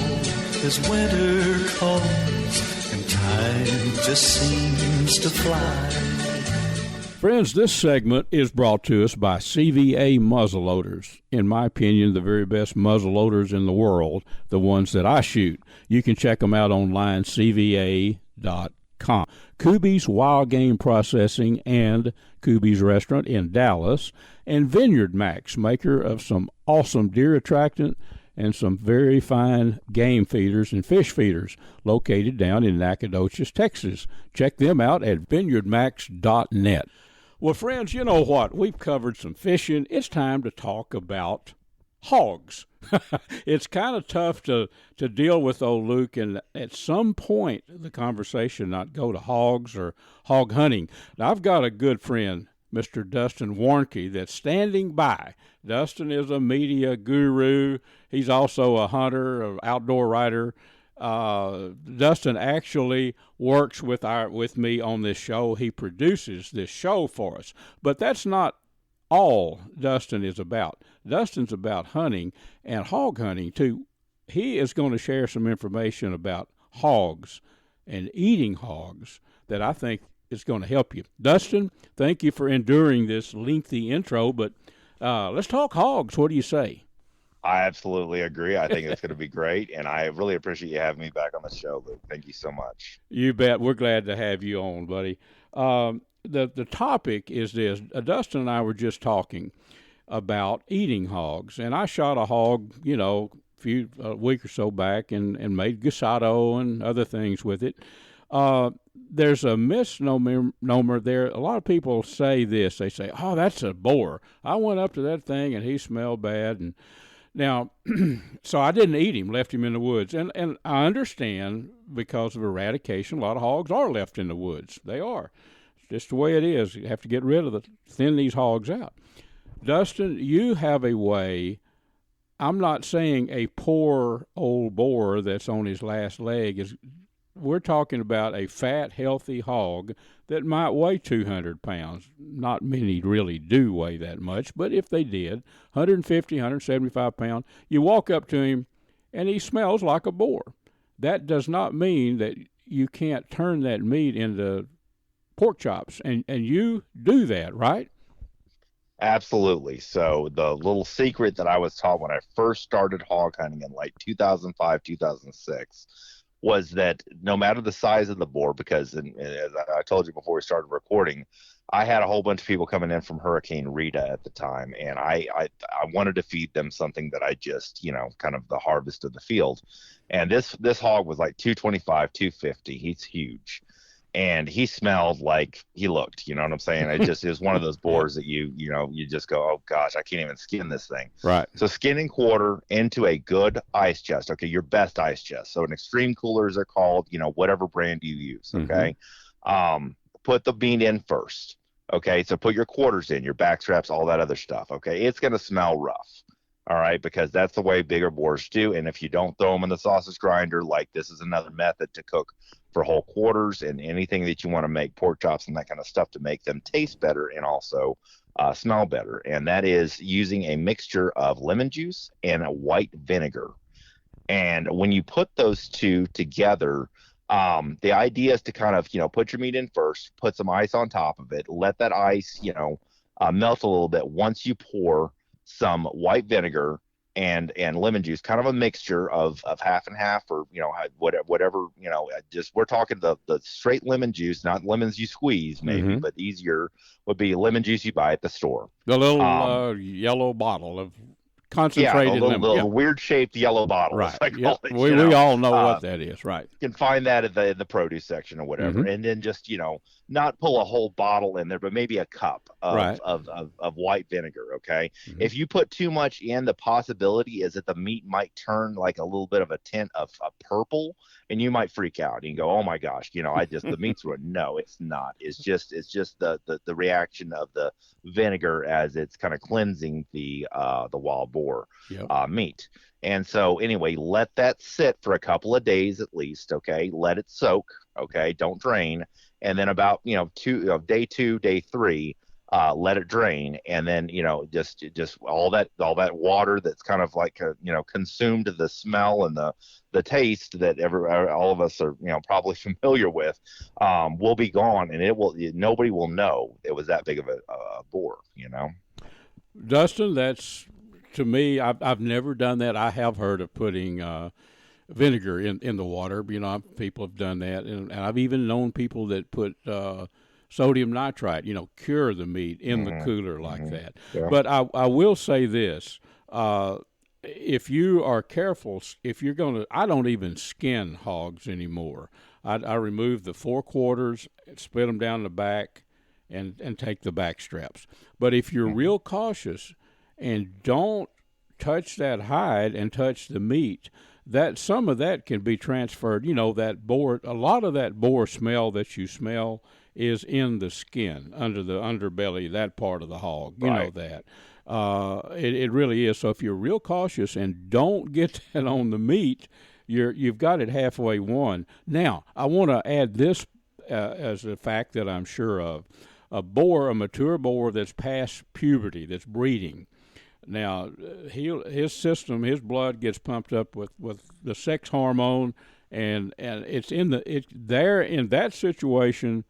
as winter comes, and time just seems to fly. Friends, this segment is brought to us by CVA muzzleloaders. In my opinion, the very best muzzleloaders in the world, the ones that I shoot. You can check them out online, cva.com. Kuby's Wild Game Processing and Kuby's Restaurant in Dallas, and Vineyard Max, maker of some awesome deer attractant and some very fine game feeders and fish feeders, located down in Nacogdoches, Texas. Check them out at vineyardmax.net. Well, friends, you know what? We've covered some fishing. It's time to talk about hogs. It's kind of tough to deal with old Luke, and at some point the conversation not go to hogs or hog hunting. Now, I've got a good friend, Mr. Dustin Warnke, that's standing by. Dustin is a media guru. He's also a hunter, an outdoor writer. Dustin actually works with me on this show. He produces this show for us. But that's not all Dustin is about. Dustin's about hunting and hog hunting too. He is going to share some information about hogs and eating hogs that I think is going to help you. Dustin, thank you for enduring this lengthy intro, but let's talk hogs. What do you say? I absolutely agree. I think it's going to be great, and I really appreciate you having me back on the show, Luke. Thank you so much. You bet. We're glad to have you on, buddy. The topic is this. Dustin and I were just talking about eating hogs, and I shot a hog, a week or so back, and made guisado and other things with it. There's a misnomer there. A lot of people say this. They say, "Oh, that's a boar. I went up to that thing and he smelled bad." And now, so I didn't eat him, left him in the woods. And I understand, because of eradication, a lot of hogs are left in the woods. They are. It's just the way it is. You have to get rid of thin these hogs out. Dustin, you have a way. I'm not saying a poor old boar that's on his last leg is. We're talking about a fat, healthy hog that might weigh 200 pounds. Not many really do weigh that much, but if they did, 150, 175 pounds, you walk up to him and he smells like a boar. That does not mean that you can't turn that meat into pork chops, and you do that, right? Absolutely. So the little secret that I was taught when I first started hog hunting in like 2005, 2006 was that no matter the size of the boar, because as I told you before we started recording, I had a whole bunch of people coming in from Hurricane Rita at the time, and I wanted to feed them something that I just, kind of the harvest of the field. And this hog was like 225, 250. He's huge. And he smelled like he looked, you know what I'm saying? It was one of those boars that you just go, oh gosh, I can't even skin this thing. Right. So skin and quarter into a good ice chest. Okay. Your best ice chest. So an extreme cooler, as they're called, whatever brand you use. Okay. Put the meat in first. Okay. So put your quarters in, your back straps, all that other stuff. Okay. It's going to smell rough. All right, because that's the way bigger boars do. And if you don't throw them in the sausage grinder, like this is another method to cook for whole quarters and anything that you want to make pork chops and that kind of stuff to make them taste better and also smell better. And that is using a mixture of lemon juice and a white vinegar. And when you put those two together, the idea is to kind of, put your meat in first, put some ice on top of it, let that ice, melt a little bit. Once you pour some white vinegar and lemon juice, kind of a mixture of half and half, or whatever, just we're talking the straight lemon juice, not lemons you squeeze maybe, but easier would be lemon juice you buy at the store, the little yellow bottle of concentrated lemon. The weird shaped yellow bottle, right? We all know what that is, right? You can find that in the produce section or whatever, and then just not pull a whole bottle in there, but maybe a cup of white vinegar. Okay, if you put too much in, the possibility is that the meat might turn like a little bit of a tint of purple, and you might freak out and go, oh my gosh, the meat's ruined. No, it's not. It's just the reaction of the vinegar as it's kind of cleansing the wild boar meat. And so anyway, let that sit for a couple of days at least. Okay, let it soak. Okay, don't drain. And then about day 2, day 3, let it drain, and then just all that water that's kind of like consumed the smell and the taste that all of us are probably familiar with will be gone, and nobody will know it was that big of a boar. Dustin, that's, to me, I've never done that. I have heard of putting vinegar in the water. People have done that, and I've even known people that put sodium nitrite, cure the meat in the cooler like that. Yeah. But I will say this, if you are careful, I don't even skin hogs anymore. I remove the 4 quarters, split them down the back, and take the back straps. But if you're real cautious and don't touch that hide and touch the meat, that some of that can be transferred. That boar, a lot of that boar smell that you smell is in the skin, under the underbelly, that part of the hog. You know that. It really is. So if you're real cautious and don't get that on the meat, you've got it halfway won. Now, I want to add this as a fact that I'm sure of. A mature boar that's past puberty, that's breeding. Now, his system, his blood gets pumped up with the sex hormone, and it's in that situation.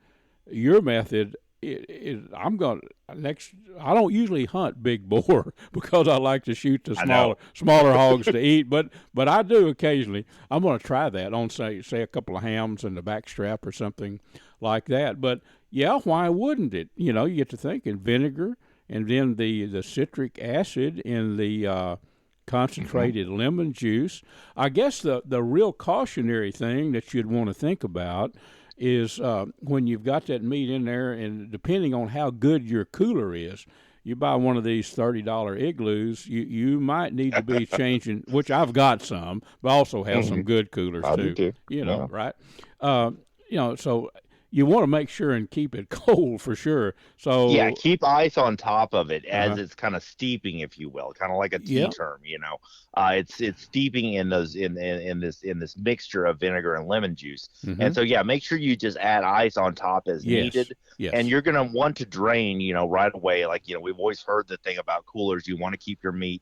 Your method is I don't usually hunt big boar because I like to shoot the smaller hogs to eat, but I do occasionally. I'm going to try that on say a couple of hams and the back strap or something like that. But yeah, why wouldn't it? You get to thinking vinegar. And then the citric acid in the concentrated lemon juice. I guess the real cautionary thing that you'd want to think about is when you've got that meat in there, and depending on how good your cooler is, you buy one of these $30 igloos, you might need to be changing, which I've got some, but I also have some good coolers too. Right? So you want to make sure and keep it cold for sure. So yeah, keep ice on top of it as it's kind of steeping, if you will, kind of like a tea term. It's steeping in those in this mixture of vinegar and lemon juice. And so make sure you just add ice on top as needed. Yes. And you're going to want to drain, right away. Like we've always heard the thing about coolers. You want to keep your meat,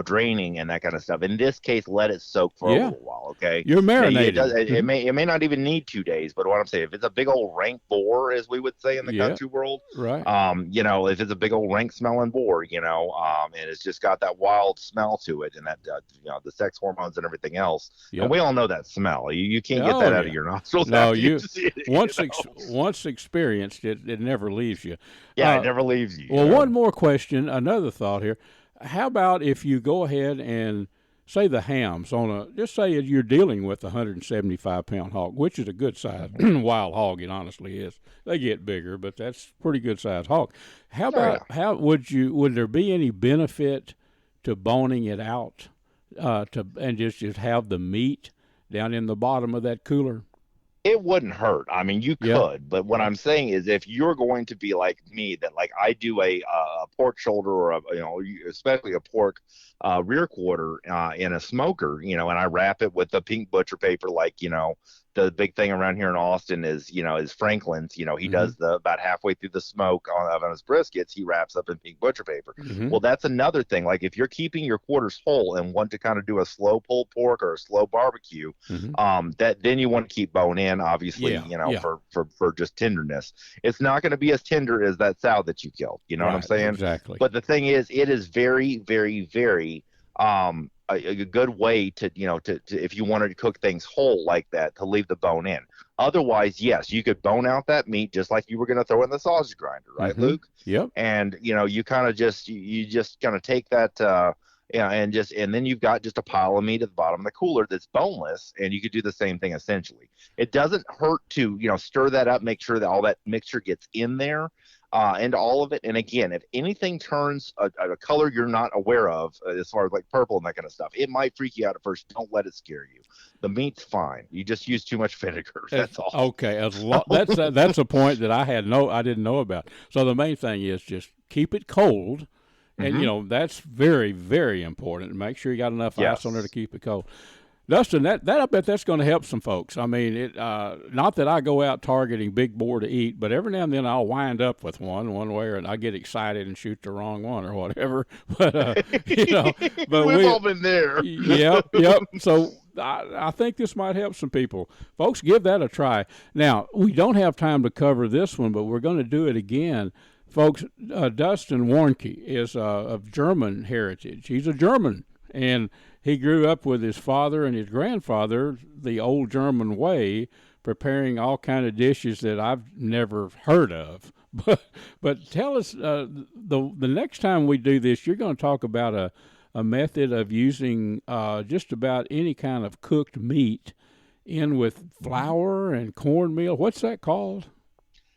draining and that kind of stuff. In this case, let it soak for a little while. Okay, you're marinating. It may not even need 2 days, but what I'm saying, if it's a big old old rank boar, as we would say in the country world. Right. If it's a big old rank smelling boar, and it's just got that wild smell to it, and that the sex hormones and everything else. Yep. And we all know that smell. You can't get that out of your nostrils. No, once experienced, it never leaves you. Yeah, it never leaves you. Well, one more question, another thought here. How about if you go ahead and say the hams just say you're dealing with a 175-pound hog, which is a good size wild hog. It honestly is. They get bigger, but that's pretty good size hog. How about how would there be any benefit to boning it out, and just have the meat down in the bottom of that cooler? It wouldn't hurt. I mean, you could, but what I'm saying is, if you're going to be like me, that like I do a pork shoulder or especially a pork rear quarter in a smoker, and I wrap it with the pink butcher paper, like the big thing around here in Austin is Franklin's. He does about halfway through the smoke on his briskets, he wraps up in pink butcher paper. Well, that's another thing. Like if you're keeping your quarters whole and want to kind of do a slow pulled pork or a slow barbecue, then you want to keep bone in, obviously, for just tenderness. It's not going to be as tender as that sow that you killed. You know what I'm saying? Exactly. But the thing is, it is very, very, very a good way to if you wanted to cook things whole like that, to leave the bone in. Otherwise, yes, you could bone out that meat just like you were going to throw in the sausage grinder, right, Luke? Yep. And you kind of just kind of take that and then you've got just a pile of meat at the bottom of the cooler that's boneless, and you could do the same thing essentially. It doesn't hurt to stir that up, make sure that all that mixture gets in there. And all of it. And again, if anything turns a color you're not aware of, as far as like purple and that kind of stuff, it might freak you out at first. Don't let it scare you. The meat's fine. You just use too much vinegar. That's all. Okay, that's a point that I didn't know about. So the main thing is just keep it cold, and that's very, very important. Make sure you got enough ice on there to keep it cold. Dustin, that I bet that's going to help some folks. I mean, not that I go out targeting big boar to eat, but every now and then I'll wind up with one way, and I get excited and shoot the wrong one or whatever. But but we've all been there. Yep. So I think this might help some people. Folks, give that a try. Now, we don't have time to cover this one, but we're going to do it again. Folks, Dustin Warnke is of German heritage. He's a German, and he grew up with his father and his grandfather the old German way, preparing all kind of dishes that I've never heard of. But tell us, the next time we do this, you're going to talk about a method of using just about any kind of cooked meat in with flour and cornmeal. What's that called?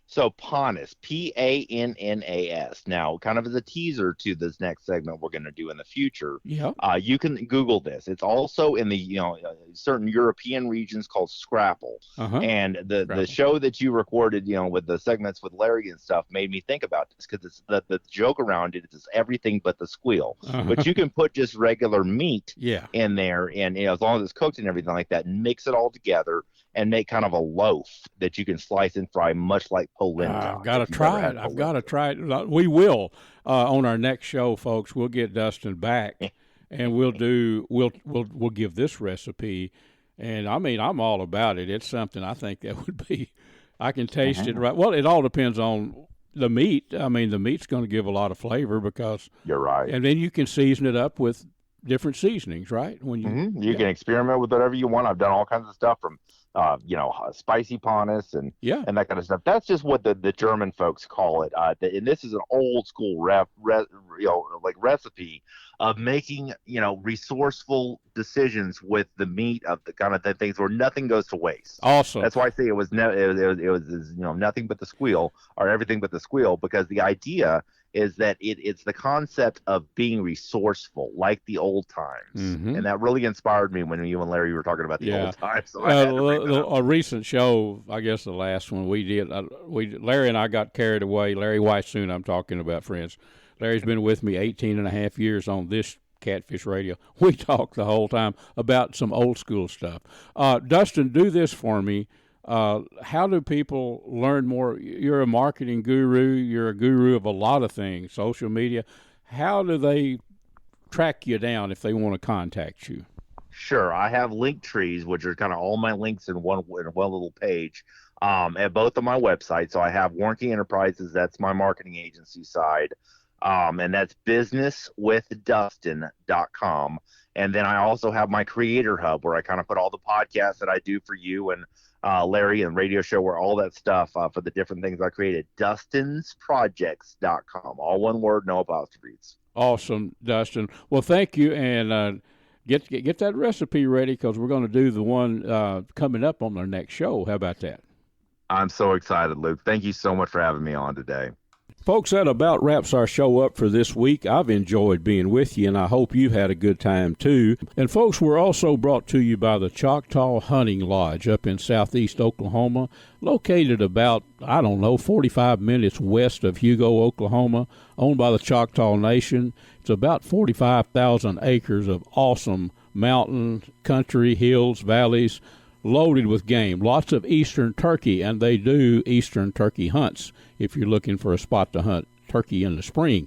So Pannas, Pannas. Now, kind of as a teaser to this next segment we're going to do in the future, you can Google this. It's also in the certain European regions called scrapple. And the show that you recorded, with the segments with Larry and stuff, made me think about this, because it's the joke around it is everything but the squeal. But you can put just regular meat in there, and as long as it's cooked and everything like that, and mix it all together and make kind of a loaf that you can slice and fry, much like polenta. I've got to try it. I've got to try it. We will on our next show, folks. We'll get Dustin back, and we'll give this recipe. And I mean, I'm all about it. It's something I think that would be. I can taste it right. Well, it all depends on the meat. I mean, the meat's going to give a lot of flavor because you're right. And then you can season it up with different seasonings, right? When you can experiment with whatever you want. I've done all kinds of stuff from spicy Pannas and that kind of stuff. That's just what the German folks call it. And this is an old school recipe of making resourceful decisions with the meat of the kind of things where nothing goes to waste. Awesome. That's why I say it was nothing but the squeal, or everything but the squeal, because the idea is that it's the concept of being resourceful, like the old times. And that really inspired me when you and Larry were talking about the old times. So a recent show, I guess the last one we did, Larry and I got carried away. Larry Weishuhn, I'm talking about, friends. Larry's been with me 18 and a half years on this Catfish Radio. We talked the whole time about some old school stuff. Dustin, do this for me. How do people learn more? You're a marketing guru. You're a guru of a lot of things, social media. How do they track you down if they want to contact you? Sure. I have link trees, which are kind of all my links in one little page at both of my websites. So I have Warranty Enterprises, that's my marketing agency side, and that's businesswithdustin.com. And then I also have my Creator Hub, where I kind of put all the podcasts that I do for you and Larry, and radio show, where all that stuff for the different things I created. DustinsProjects.com. All one word, no apostrophes. Awesome, Dustin. Well, thank you, and get that recipe ready, because we're going to do the one coming up on our next show. How about that? I'm so excited, Luke. Thank you so much for having me on today. Folks, that about wraps our show up for this week. I've enjoyed being with you, and I hope you've had a good time, too. And, folks, we're also brought to you by the Choctaw Hunting Lodge up in southeast Oklahoma, located about, 45 minutes west of Hugo, Oklahoma, owned by the Choctaw Nation. It's about 45,000 acres of awesome mountain, country, hills, valleys, loaded with game. Lots of eastern turkey, and they do eastern turkey hunts if you're looking for a spot to hunt turkey in the spring.